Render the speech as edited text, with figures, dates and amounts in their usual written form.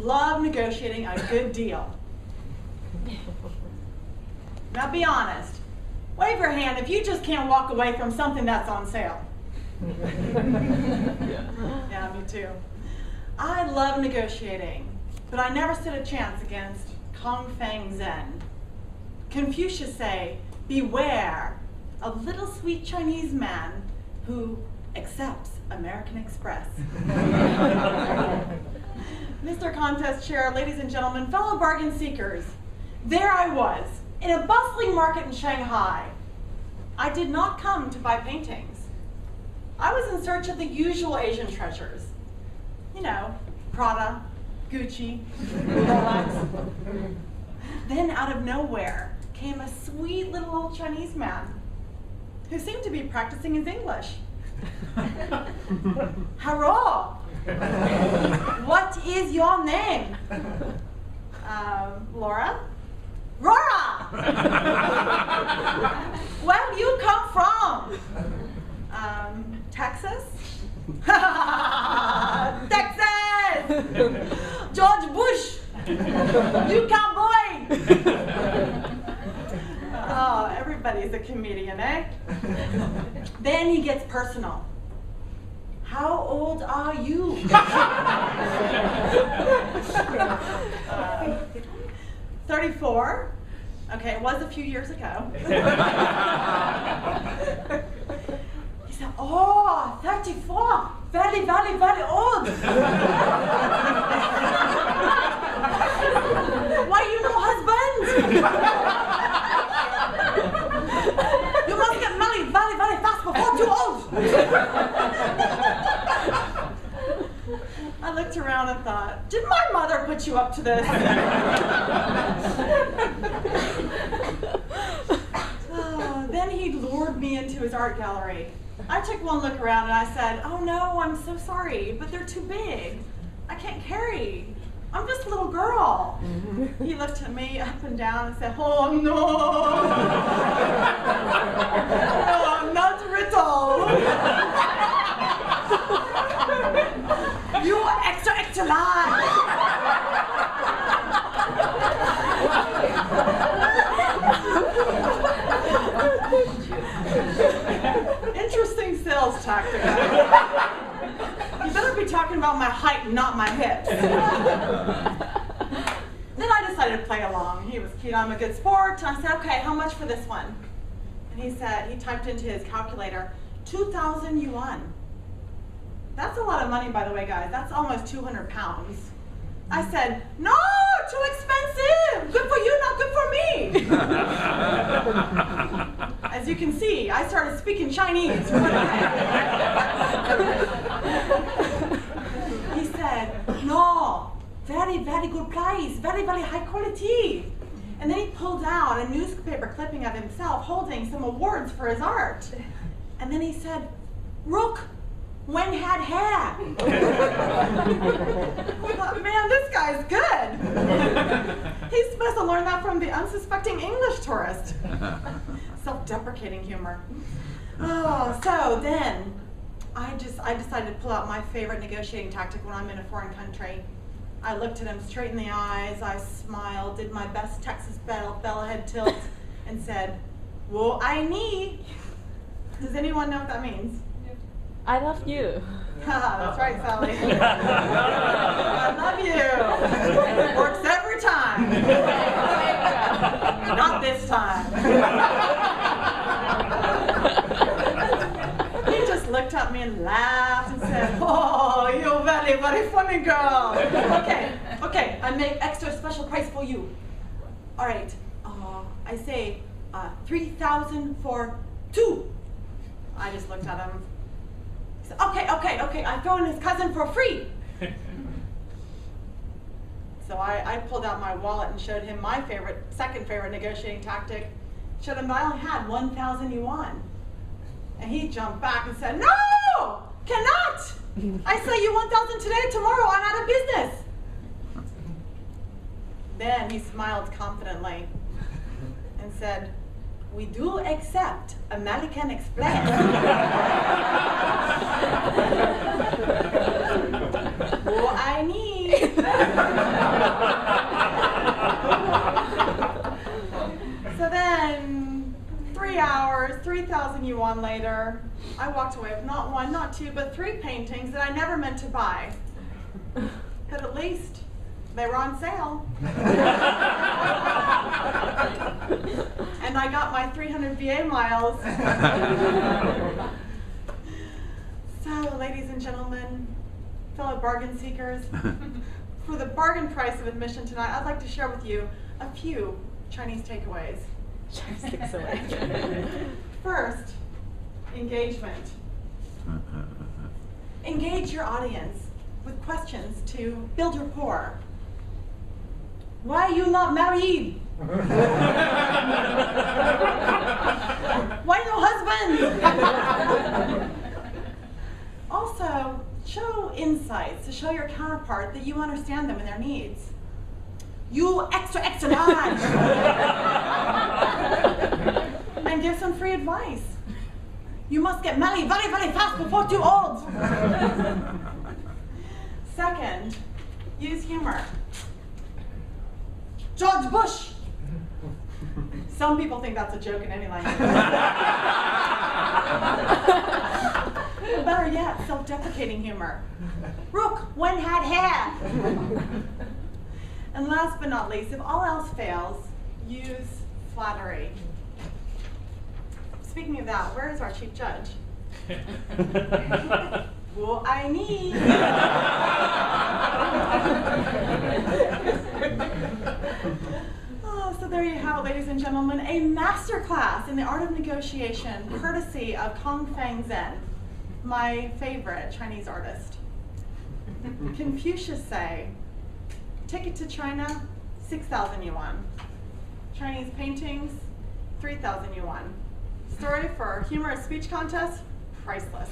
love negotiating a good deal. Now be honest. Wave your hand if you just can't walk away from something that's on sale. Yeah, me too. I love negotiating, but I never stood a chance against Kong Fang Zen. Confucius say, beware of little sweet Chinese man who accepts American Express. Mr. Contest Chair, ladies and gentlemen, fellow bargain seekers, there I was, in a bustling market in Shanghai. I did not come to buy paintings. I was in search of the usual Asian treasures. You know, Prada, Gucci, Rolex. Then out of nowhere came a sweet little old Chinese man who seemed to be practicing his English. Hello, what is your name? Laura? Laura! Where do you come from? Texas? Texas! George Bush! You cowboy! Oh, everybody's a comedian, eh? Then he gets personal. How old are you? 34. Okay, it was a few years ago. He said, oh, 34. Very, very, very old. Why you no husband? You must get married very, very fast before too old. I looked around and thought, did my mother put you up to this? Then he lured me into his art gallery. I took one look around and I said, oh no, I'm so sorry, but they're too big. I can't carry. I'm just a little girl. He looked at me up and down and said, oh no. Oh, not Riddle. You are extra, extra large. Interesting sales tactic. You better be talking about my height, not my hips. Then I decided to play along. He was keen on a good sport. I said, okay, how much for this one? And he said, he typed into his calculator, 2,000 yuan. That's a lot of money, by the way, guys. That's almost 200 pounds. I said, no, too expensive. Good for you, not good for me. As you can see, I started speaking Chinese. He said, no, very, very good price, very, very high quality. And then he pulled out a newspaper clipping of himself holding some awards for his art. And then he said, Rook, when had hair. We thought, man, this guy's good. He's supposed to learn that from the unsuspecting English tourist. Self-deprecating humor. Oh, so then I decided to pull out my favorite negotiating tactic when I'm in a foreign country. I looked at him straight in the eyes, I smiled, did my best Texas bellhead tilt, and said, "Wo I ni." Does anyone know what that means? I love you. That's right, Sally. I love you. Works every time. Not this time. He just looked at me and laughed and said, "Oh, you're very, very funny girl. Okay, I make extra special price for you. All right, I say 3,000 for 2. I just looked at him. Okay, I throw in his cousin for free. So I pulled out my wallet and showed him my second favorite negotiating tactic. Showed him that I only had 1,000 yuan. And he jumped back and said, "No, cannot. I sell you 1,000 today, tomorrow I'm out of business." Then he smiled confidently and said, "We do accept American Express." What I need. 3,000 yuan later, I walked away with not one, not two, but 3 paintings that I never meant to buy. But at least they were on sale. And I got my 300 VA miles. So, ladies and gentlemen, fellow bargain seekers, for the bargain price of admission tonight, I'd like to share with you a few Chinese takeaways. Chopsticks away. First, engagement. Engage your audience with questions to build rapport. Why are you not married? Why no husband? Also, show insights to show your counterpart that you understand them and their needs. You extra large! And give some free advice. You must get married very, very fast before too old. Second, use humor. George Bush. Some people think that's a joke in any language. Better yet, self-deprecating humor. Rook, when had hair. And last but not least, if all else fails, use flattery. Speaking of that, where is our chief judge? Well, I need. Oh, so there you have it, ladies and gentlemen, a masterclass in the art of negotiation, courtesy of Kong Fang Zen, my favorite Chinese artist. Confucius say, ticket to China, 6,000 yuan. Chinese paintings, 3,000 yuan. Story for humorous speech contest, priceless.